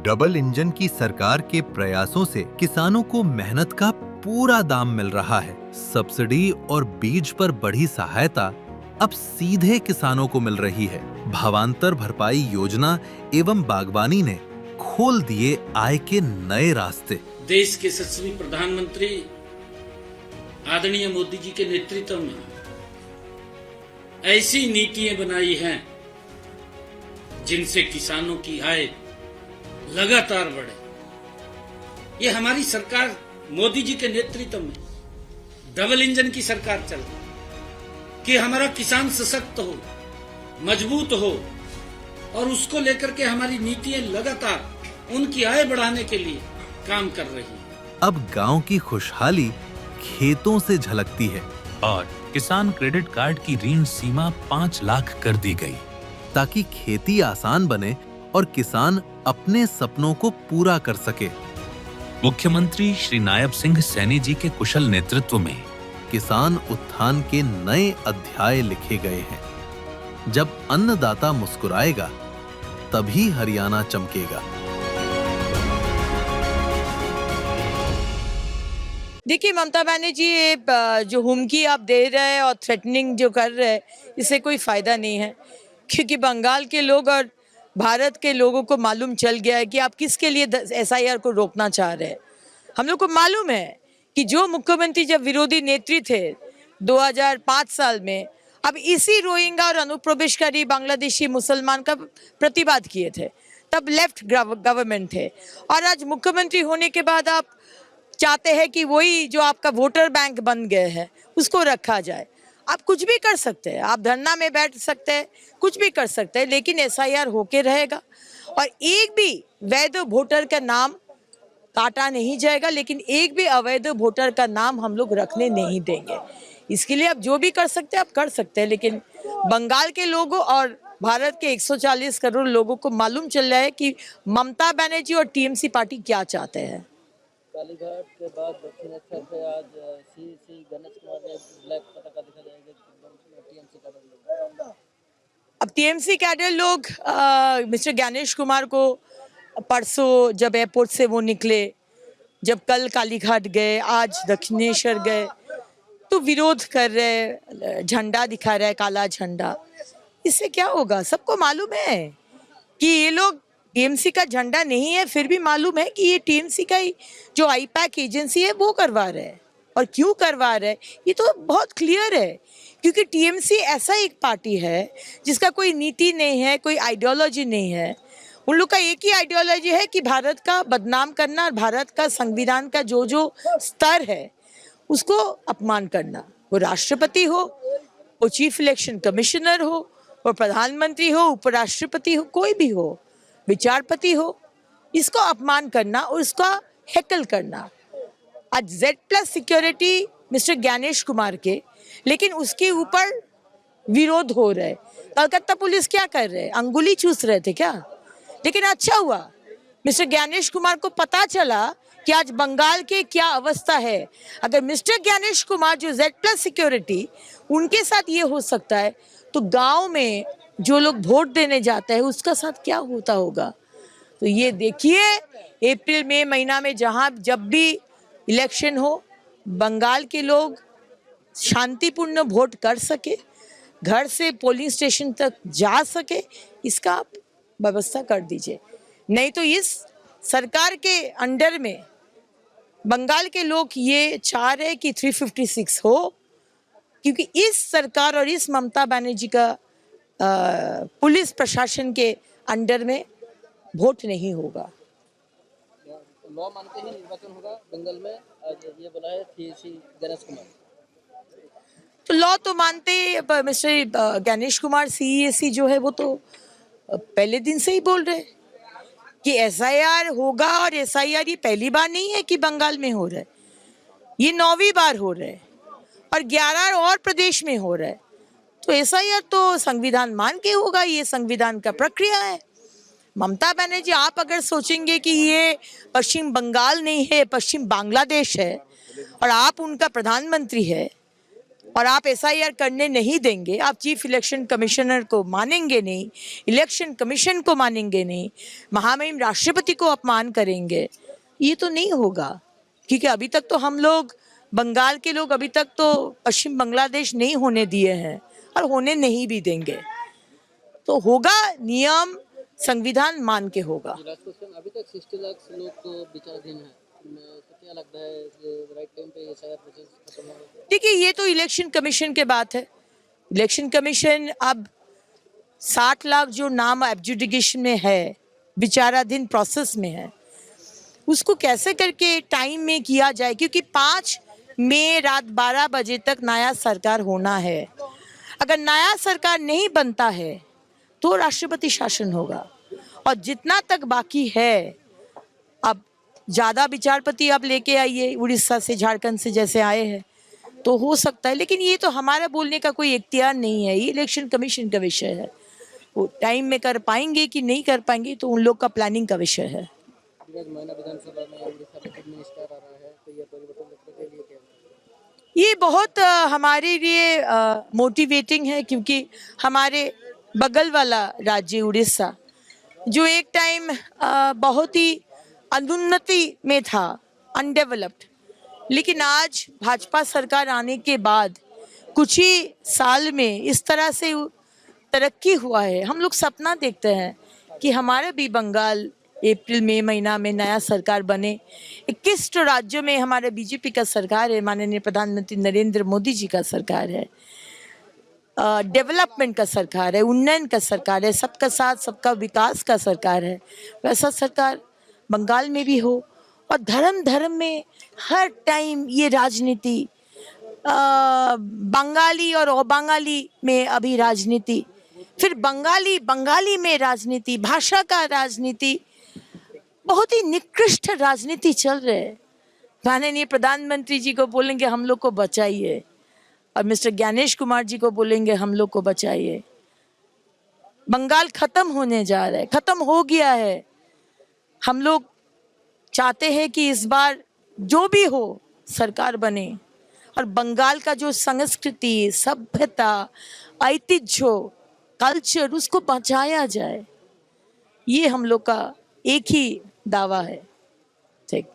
Double engine की सरकार के प्रयासों से किसानों को मेहनत का पूरा दाम मिल रहा है। सब्सिडी और बीज पर बढ़ी सहायता अब सीधे किसानों को मिल रही है। भावांतर भरपाई योजना एवं बागवानी ने खोल दिए आय के नए रास्ते। देश के यशस्वी प्रधानमंत्री आदरणीय मोदी जी के नेतृत्व में ऐसी नीतियां बनाई हैं जिनसे किसानों की आय लगातार बढ़े। ये हमारी सरकार मोदी जी के नेतृत्व में डबल इंजन की सरकार चल रही है कि हमारा किसान सशक्त हो, मजबूत हो और उसको लेकर के हमारी नीतियां लगातार उनकी आय बढ़ाने के लिए काम कर रही है। अब गांव की खुशहाली खेतों से झलकती है और किसान क्रेडिट कार्ड की ऋण सीमा 5 लाख कर दी गई, ताकि खेती आसान बने और किसान अपने सपनों को पूरा कर सके। मुख्यमंत्री श्री नायब सिंह सैनी जी के कुशल नेतृत्व में किसान उत्थान के नए अध्याय लिखे गए हैं। जब अन्नदाता मुस्कुराएगा तभी हरियाणा चमकेगा। देखिए ममता बनर्जी जो हुमकी आप दे रहे हैं और थ्रेटनिंग जो कर रहे हैं, इससे कोई फायदा नहीं है, क्योंकि बंगाल के लोग और भारत के लोगों को मालूम चल गया है कि आप किसके लिए SIR को रोकना चाह रहे हैं। हम लोग को मालूम है कि जो मुख्यमंत्री जब विरोधी नेत्री थे 2005 साल में, अब इसी रोहिंग्या और अनुप्रवेशकारी बांग्लादेशी मुसलमान का प्रतिवाद किए थे, तब लेफ्ट गवर्नमेंट थे। और आज मुख्यमंत्री होने के बाद आप चाहते हैं कि वही जो आपका वोटर बैंक बन गए हैं उसको रखा जाए। आप कुछ भी कर सकते हैं, आप धरना में बैठ सकते हैं, कुछ भी कर सकते हैं, लेकिन SIR होके रहेगा और एक भी वैध वोटर का नाम काटा नहीं जाएगा, लेकिन एक भी अवैध वोटर का नाम हम लोग रखने नहीं देंगे। इसके लिए आप जो भी कर सकते हैं आप कर सकते हैं, लेकिन बंगाल के लोगों और भारत के 140 करोड़ लोगों को मालूम चल रहा है कि ममता बनर्जी और TMC पार्टी क्या चाहते हैं। कालीघाट के बाद दक्षिण स्तर पे आज CEC गणेश कुमार ने ब्लैक पताका दिखा जाएगा TMC कैडर लोग। अब TMC कैडर लोग मिस्टर ज्ञानेश कुमार को परसों जब एयरपोर्ट से वो निकले, जब कल कालीघाट गए, आज दक्षिणेश्वर गए, तो विरोध कर रहे, झंडा दिखा रहा है, काला झंडा। इससे क्या होगा? सबको मालूम है कि ये लोग TMC का झंडा नहीं है, फिर भी मालूम है कि ये TMC का ही जो IPAC एजेंसी है वो करवा रहे हैं। और क्यों करवा रहे हैं ये तो बहुत क्लियर है, क्योंकि TMC ऐसा एक पार्टी है जिसका कोई नीति नहीं है, कोई आइडियोलॉजी नहीं है। उन लोग का एक ही आइडियोलॉजी है कि भारत का बदनाम करना और भारत का संविधान का जो जो स्तर है उसको अपमान करना। वो राष्ट्रपति हो, वो चीफ इलेक्शन कमिश्नर हो, वो प्रधानमंत्री हो, उपराष्ट्रपति हो, कोई भी हो, विचारपति हो, इसको अपमान करना और उसका हैकल करना। आज Z+ security mister Gyanesh Kumar के, लेकिन उसके ऊपर विरोध हो रहा है। कलकत्ता पुलिस क्या कर रहे हैं? अंगुली चूस रहे थे क्या? लेकिन अच्छा हुआ मिस्टर ज्ञानेश कुमार को पता चला कि आज बंगाल के क्या अवस्था है। अगर मिस्टर ज्ञानेश कुमार जो Z+ सिक्योरिटी, उनके साथ ये हो सकता है, तो गांव में जो लोग वोट देने जाते हैं उसका साथ क्या होता होगा। तो ये देखिए अप्रैल मई महीना में जब भी इलेक्शन हो, बंगाल के लोग शांतिपूर्ण वोट कर सके, घर से पोलिंग स्टेशन तक जा सके, इसका आप व्यवस्था कर दीजिए। नहीं तो इस सरकार के अंडर में बंगाल के लोग ये चाह रहे हैं कि 356 हो, क्योंकि इस सरकार और इस ममता बनर्जी का पुलिस प्रशासन के अंडर में वोट नहीं होगा। लॉ मानते ही निर्वाचन होगा बंगाल में, आज ये बोला है CEC गणेश कुमार। तो लॉ तो मानते मिस्टर ज्ञानेश कुमार CEC जो है वो तो पहले दिन से ही बोल रहे कि SIR होगा, और SIR ये पहली बार नहीं है कि बंगाल में हो रहा है, ये 9वीं बार हो रहा है और 11 और प्रदेश में हो रहा है। तो SIR तो संविधान मान के होगा, ये संविधान का प्रक्रिया है। ममता बनर्जी, आप अगर सोचेंगे कि ये पश्चिम बंगाल नहीं है, पश्चिम बांग्लादेश है और आप उनका प्रधानमंत्री है, और आप एसआईआर करने नहीं देंगे, आप चीफ इलेक्शन कमिश्नर को मानेंगे नहीं, इलेक्शन कमीशन को मानेंगे नहीं, महामहिम राष्ट्रपति को अपमान करेंगे, ये तो नहीं होगा। क्योंकि अभी तक तो हम लोग, बंगाल के लोग अभी तक तो पश्चिम बांग्लादेश नहीं होने दिए हैं और होने नहीं भी देंगे। तो होगा, नियम संविधान मान के होगा। लास्ट क्वेश्चन, अभी तक 60 लाख लोग तो विचाराधीन है, तो क्या लगता है राइट टाइम पे ये सारा प्रोसेस खत्म होगा? देखिए, ये तो इलेक्शन कमीशन के बात है। इलेक्शन कमीशन अब 60 लाख जो नाम एडजुडिकेशन में है, विचाराधीन प्रोसेस में है, उसको कैसे करके टाइम में किया जाए, क्योंकि 5 मई रात 12 बजे तक नया सरकार होना है। अगर नया सरकार नहीं बनता है तो राष्ट्रपति शासन होगा, और जितना तक बाकी है, अब ज़्यादा विचारपति आप लेके आइए उड़ीसा से, झारखंड से जैसे आए हैं, तो हो सकता है, लेकिन ये तो हमारा बोलने का कोई इख्तियार नहीं है, ये इलेक्शन कमीशन का विषय है। वो टाइम में कर पाएंगे कि नहीं कर पाएंगे तो उन लोग का प्लानिंग का विषय है। मैना विधानसभा में उड़ीसा का चिफ मिनिस्टर आ रहा है, तो ये परिवर्तन के लिए क्या है? ये बहुत हमारे लिए मोटिवेटिंग है, क्योंकि हमारे बगल वाला राज्य उड़ीसा, जो एक टाइम बहुत ही अनुन्नति में था, अनडेवलप्ड, लेकिन आज भाजपा सरकार आने के बाद कुछ ही साल में इस तरह से तरक्की हुआ है। हम लोग सपना देखते हैं कि हमारे भी बंगाल अप्रैल मई महीना में नया सरकार बने। 21 तो राज्यों में हमारे बीजेपी का सरकार है, माननीय प्रधानमंत्री नरेंद्र मोदी जी का सरकार है, डेवलपमेंट का सरकार है, उन्नयन का सरकार है, सबका साथ सबका विकास का सरकार है। वैसा सरकार बंगाल में भी हो। और धर्म धर्म में हर टाइम ये राजनीति, बंगाली और अबंगाली में अभी राजनीति, फिर बंगाली बंगाली में राजनीति, भाषा का राजनीति, बहुत ही निकृष्ट राजनीति चल रहे है। माननीय प्रधानमंत्री जी को बोलेंगे हम लोग को बचाइए, और मिस्टर ज्ञानेश कुमार जी को बोलेंगे हम लोग को बचाइए। बंगाल खत्म होने जा रहा है, खत्म हो गया है। हम लोग चाहते हैं कि इस बार जो भी हो सरकार बने, और बंगाल का जो संस्कृति, सभ्यता, ऐतिह्य, कल्चर, उसको बचाया जाए। ये हम लोग का एक ही दावा है। ठीक।